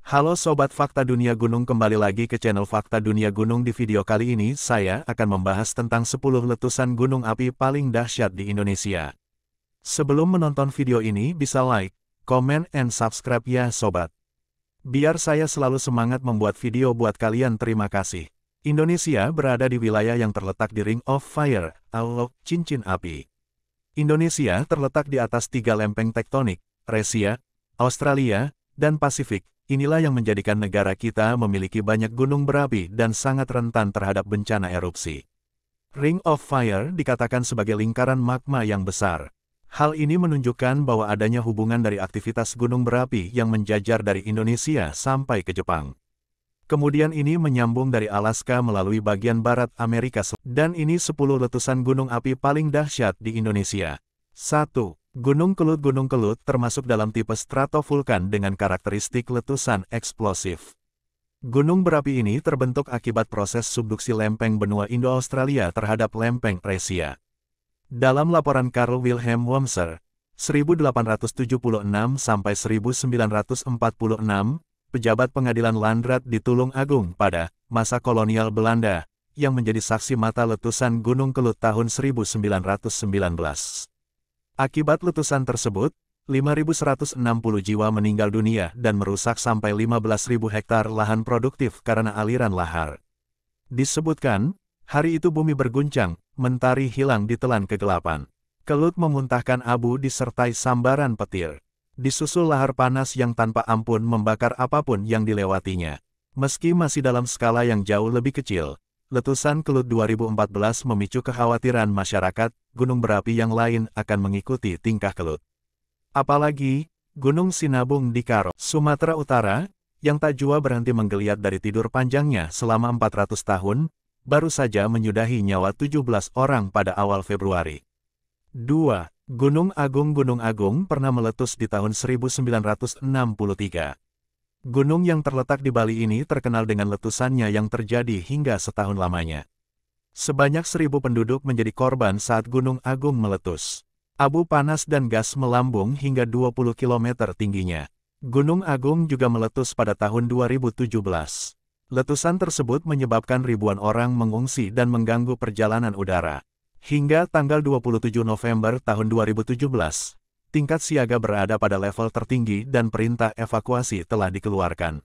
Halo Sobat Fakta Dunia Gunung, kembali lagi ke channel Fakta Dunia Gunung. Di video kali ini saya akan membahas tentang 10 letusan gunung api paling dahsyat di Indonesia. Sebelum menonton video ini bisa like, comment, and subscribe ya Sobat. Biar saya selalu semangat membuat video buat kalian. Terima kasih. Indonesia berada di wilayah yang terletak di Ring of Fire atau cincin api. Indonesia terletak di atas 3 lempeng tektonik, Asia, Australia, dan Pasifik. Inilah yang menjadikan negara kita memiliki banyak gunung berapi dan sangat rentan terhadap bencana erupsi. Ring of Fire dikatakan sebagai lingkaran magma yang besar. Hal ini menunjukkan bahwa adanya hubungan dari aktivitas gunung berapi yang menjajar dari Indonesia sampai ke Jepang. Kemudian ini menyambung dari Alaska melalui bagian barat Amerika Selatan. Dan ini 10 letusan gunung api paling dahsyat di Indonesia. 1. Gunung Kelut. Gunung Kelut termasuk dalam tipe stratovulkan dengan karakteristik letusan eksplosif. Gunung berapi ini terbentuk akibat proses subduksi lempeng benua Indo-Australia terhadap lempeng Asia. Dalam laporan Carl Wilhelm Wurmser, 1876–1946, pejabat pengadilan Landrat di Tulung Agung pada masa kolonial Belanda, yang menjadi saksi mata letusan Gunung Kelut tahun 1919. Akibat letusan tersebut, 5.160 jiwa meninggal dunia dan merusak sampai 15.000 hektar lahan produktif karena aliran lahar. Disebutkan, hari itu bumi berguncang, mentari hilang ditelan kegelapan. Kelut memuntahkan abu disertai sambaran petir. Disusul lahar panas yang tanpa ampun membakar apapun yang dilewatinya. Meski masih dalam skala yang jauh lebih kecil, letusan Kelut 2014 memicu kekhawatiran masyarakat, gunung berapi yang lain akan mengikuti tingkah Kelut. Apalagi, Gunung Sinabung di Karo, Sumatera Utara, yang tak jua berhenti menggeliat dari tidur panjangnya selama 400 tahun, baru saja menyudahi nyawa 17 orang pada awal Februari. 2. Gunung Agung. Gunung Agung pernah meletus di tahun 1963. Gunung yang terletak di Bali ini terkenal dengan letusannya yang terjadi hingga setahun lamanya. Sebanyak 1.000 penduduk menjadi korban saat Gunung Agung meletus. Abu panas dan gas melambung hingga 20 km tingginya. Gunung Agung juga meletus pada tahun 2017. Letusan tersebut menyebabkan ribuan orang mengungsi dan mengganggu perjalanan udara. Hingga tanggal 27 November tahun 2017, tingkat siaga berada pada level tertinggi dan perintah evakuasi telah dikeluarkan.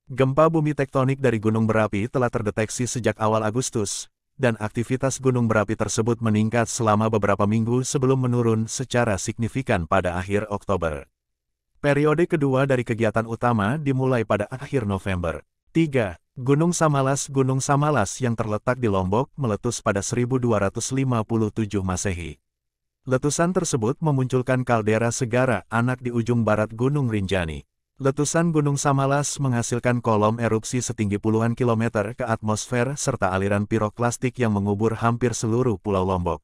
Gempa bumi tektonik dari gunung berapi telah terdeteksi sejak awal Agustus, dan aktivitas gunung berapi tersebut meningkat selama beberapa minggu sebelum menurun secara signifikan pada akhir Oktober. Periode kedua dari kegiatan utama dimulai pada akhir November. 3. Gunung Samalas. Gunung Samalas yang terletak di Lombok meletus pada 1257 Masehi. Letusan tersebut memunculkan kaldera segara anak di ujung barat Gunung Rinjani. Letusan Gunung Samalas menghasilkan kolom erupsi setinggi puluhan kilometer ke atmosfer serta aliran piroklastik yang mengubur hampir seluruh Pulau Lombok.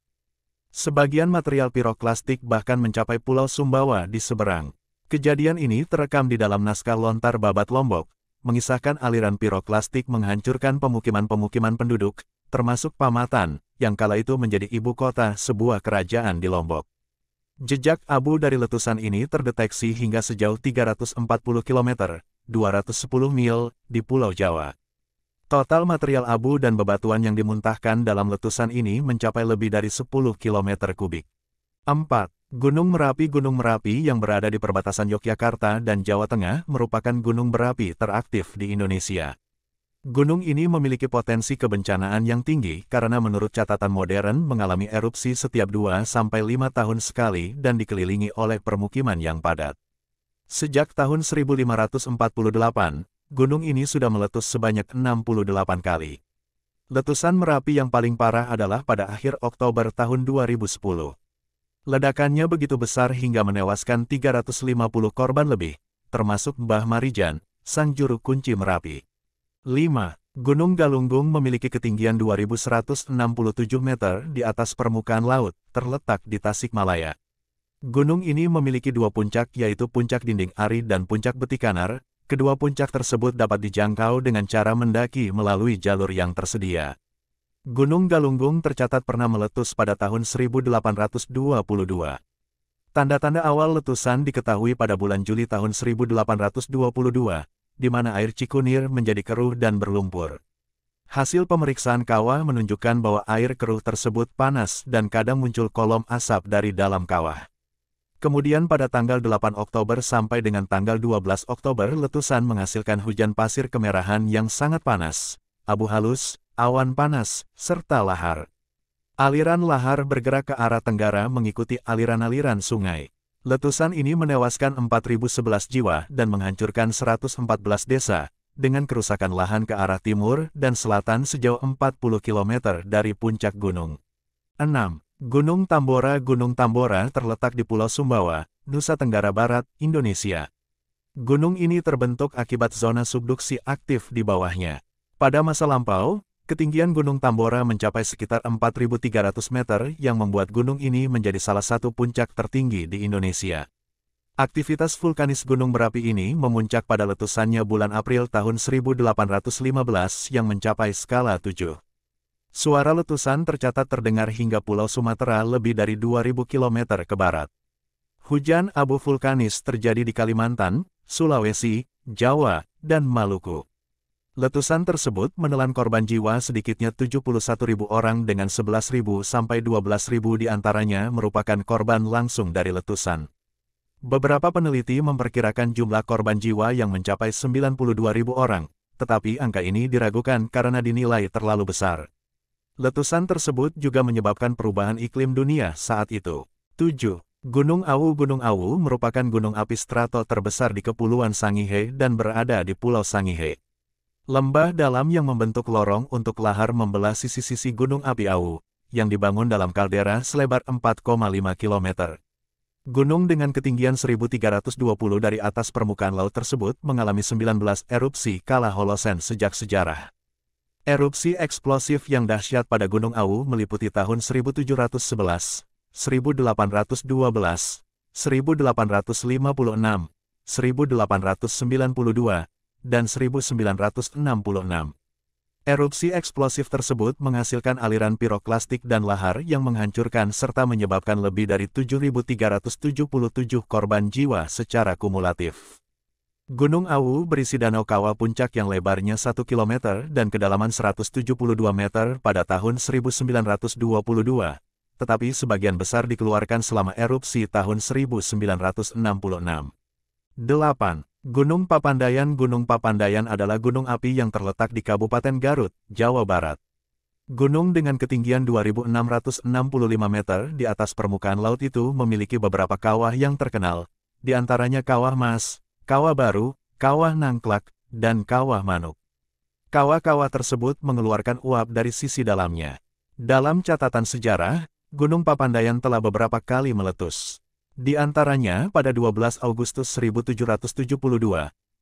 Sebagian material piroklastik bahkan mencapai Pulau Sumbawa di seberang. Kejadian ini terekam di dalam naskah Lontar Babat Lombok, mengisahkan aliran piroklastik menghancurkan pemukiman-pemukiman penduduk, termasuk Pamatan, yang kala itu menjadi ibu kota sebuah kerajaan di Lombok. Jejak abu dari letusan ini terdeteksi hingga sejauh 340 km, 210 mil, di Pulau Jawa. Total material abu dan bebatuan yang dimuntahkan dalam letusan ini mencapai lebih dari 10 km kubik. 4. Gunung Merapi. Gunung Merapi yang berada di perbatasan Yogyakarta dan Jawa Tengah merupakan gunung berapi teraktif di Indonesia. Gunung ini memiliki potensi kebencanaan yang tinggi karena menurut catatan modern mengalami erupsi setiap 2–5 tahun sekali dan dikelilingi oleh permukiman yang padat. Sejak tahun 1548, gunung ini sudah meletus sebanyak 68 kali. Letusan Merapi yang paling parah adalah pada akhir Oktober tahun 2010. Ledakannya begitu besar hingga menewaskan 350 korban lebih, termasuk Mbah Marijan, sang juru kunci Merapi. 5. Gunung Galunggung memiliki ketinggian 2.167 meter di atas permukaan laut, terletak di Tasikmalaya. Gunung ini memiliki 2 puncak yaitu Puncak Dinding Ari dan Puncak Betikanar. Kedua puncak tersebut dapat dijangkau dengan cara mendaki melalui jalur yang tersedia. Gunung Galunggung tercatat pernah meletus pada tahun 1822. Tanda-tanda awal letusan diketahui pada bulan Juli tahun 1822, di mana air Cikunir menjadi keruh dan berlumpur. Hasil pemeriksaan kawah menunjukkan bahwa air keruh tersebut panas dan kadang muncul kolom asap dari dalam kawah. Kemudian pada tanggal 8 Oktober sampai dengan tanggal 12 Oktober letusan menghasilkan hujan pasir kemerahan yang sangat panas, abu halus, awan panas, serta lahar. Aliran lahar bergerak ke arah tenggara mengikuti aliran-aliran sungai. Letusan ini menewaskan 4.011 jiwa dan menghancurkan 114 desa, dengan kerusakan lahan ke arah timur dan selatan sejauh 40 km dari puncak gunung. 6. Gunung Tambora. Gunung Tambora terletak di Pulau Sumbawa, Nusa Tenggara Barat, Indonesia. Gunung ini terbentuk akibat zona subduksi aktif di bawahnya. Pada masa lampau, ketinggian Gunung Tambora mencapai sekitar 4.300 meter yang membuat gunung ini menjadi salah satu puncak tertinggi di Indonesia. Aktivitas vulkanis gunung berapi ini memuncak pada letusannya bulan April tahun 1815 yang mencapai skala 7. Suara letusan tercatat terdengar hingga Pulau Sumatera lebih dari 2.000 km ke barat. Hujan abu vulkanis terjadi di Kalimantan, Sulawesi, Jawa, dan Maluku. Letusan tersebut menelan korban jiwa sedikitnya 71.000 orang dengan 11.000 sampai 12.000 diantaranya merupakan korban langsung dari letusan. Beberapa peneliti memperkirakan jumlah korban jiwa yang mencapai 92.000 orang, tetapi angka ini diragukan karena dinilai terlalu besar. Letusan tersebut juga menyebabkan perubahan iklim dunia saat itu. 7. Gunung Awu. Gunung Awu merupakan gunung api strato terbesar di Kepulauan Sangihe dan berada di Pulau Sangihe. Lembah dalam yang membentuk lorong untuk lahar membelah sisi-sisi Gunung Api Awu, yang dibangun dalam kaldera selebar 4,5 km. Gunung dengan ketinggian 1.320 dari atas permukaan laut tersebut mengalami 19 erupsi kala Holosen sejak sejarah. Erupsi eksplosif yang dahsyat pada Gunung Awu meliputi tahun 1711, 1812, 1856, 1892, dan 1966. Erupsi eksplosif tersebut menghasilkan aliran piroklastik dan lahar yang menghancurkan serta menyebabkan lebih dari 7.377 korban jiwa secara kumulatif. Gunung Awu berisi danau kawah puncak yang lebarnya 1 km dan kedalaman 172 meter pada tahun 1922, tetapi sebagian besar dikeluarkan selama erupsi tahun 1966. 8. Gunung Papandayan. Gunung Papandayan adalah gunung api yang terletak di Kabupaten Garut, Jawa Barat. Gunung dengan ketinggian 2.665 meter di atas permukaan laut itu memiliki beberapa kawah yang terkenal, di antaranya Kawah Mas, Kawah Baru, Kawah Nangklak, dan Kawah Manuk. Kawah-kawah tersebut mengeluarkan uap dari sisi dalamnya. Dalam catatan sejarah, Gunung Papandayan telah beberapa kali meletus. Di antaranya pada 12 Agustus 1772,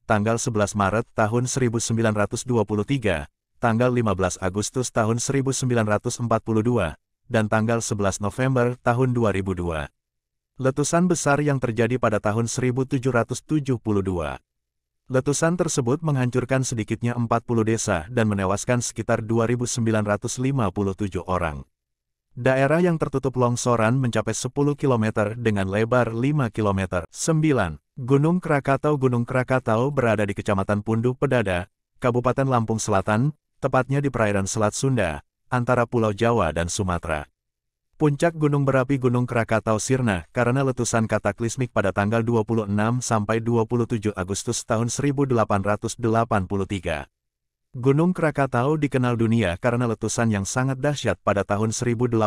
tanggal 11 Maret tahun 1923, tanggal 15 Agustus tahun 1942, dan tanggal 11 November tahun 2002. Letusan besar yang terjadi pada tahun 1772. Letusan tersebut menghancurkan sedikitnya 40 desa dan menewaskan sekitar 2.957 orang. Daerah yang tertutup longsoran mencapai 10 km dengan lebar 5 km. 9. Gunung Krakatau. Gunung Krakatau berada di Kecamatan Punduh Pedada, Kabupaten Lampung Selatan, tepatnya di perairan Selat Sunda, antara Pulau Jawa dan Sumatera. Puncak gunung berapi Gunung Krakatau sirna karena letusan kataklismik pada tanggal 26 sampai 27 Agustus tahun 1883. Gunung Krakatau dikenal dunia karena letusan yang sangat dahsyat pada tahun 1883.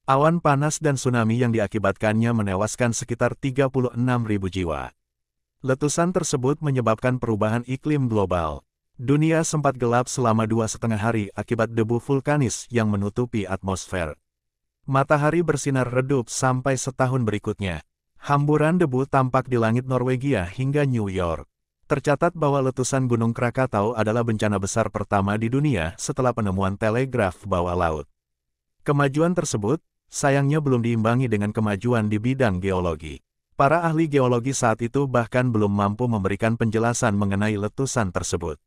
Awan panas dan tsunami yang diakibatkannya menewaskan sekitar 36.000 jiwa. Letusan tersebut menyebabkan perubahan iklim global. Dunia sempat gelap selama 2,5 hari akibat debu vulkanis yang menutupi atmosfer. Matahari bersinar redup sampai setahun berikutnya. Hamburan debu tampak di langit Norwegia hingga New York. Tercatat bahwa letusan Gunung Krakatau adalah bencana besar pertama di dunia setelah penemuan telegraf bawah laut. Kemajuan tersebut, sayangnya belum diimbangi dengan kemajuan di bidang geologi. Para ahli geologi saat itu bahkan belum mampu memberikan penjelasan mengenai letusan tersebut.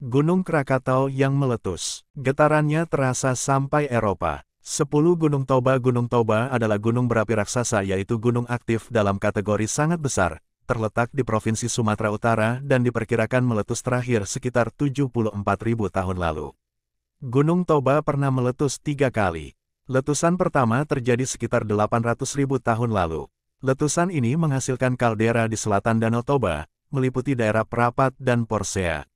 Gunung Krakatau yang meletus. Getarannya terasa sampai Eropa. 10 Gunung Toba. Gunung Toba adalah gunung berapi raksasa yaitu gunung aktif dalam kategori sangat besar, terletak di Provinsi Sumatera Utara dan diperkirakan meletus terakhir sekitar 74.000 tahun lalu. Gunung Toba pernah meletus 3 kali. Letusan pertama terjadi sekitar 800.000 tahun lalu. Letusan ini menghasilkan kaldera di selatan Danau Toba, meliputi daerah Prapat dan Porsea.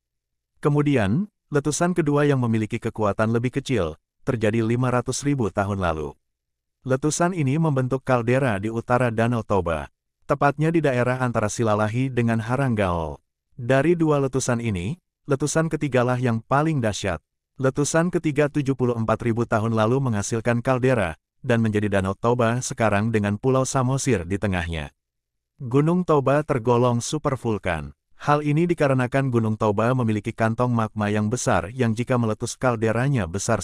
Kemudian, letusan kedua yang memiliki kekuatan lebih kecil, terjadi 500.000 tahun lalu. Letusan ini membentuk kaldera di utara Danau Toba, tepatnya di daerah antara Silalahi dengan Haranggaol. Dari dua letusan ini, letusan ketigalah yang paling dahsyat. Letusan ketiga 74.000 tahun lalu menghasilkan kaldera, dan menjadi Danau Toba sekarang dengan Pulau Samosir di tengahnya. Gunung Toba tergolong supervulkan. Hal ini dikarenakan Gunung Toba memiliki kantong magma yang besar yang jika meletus kalderanya besar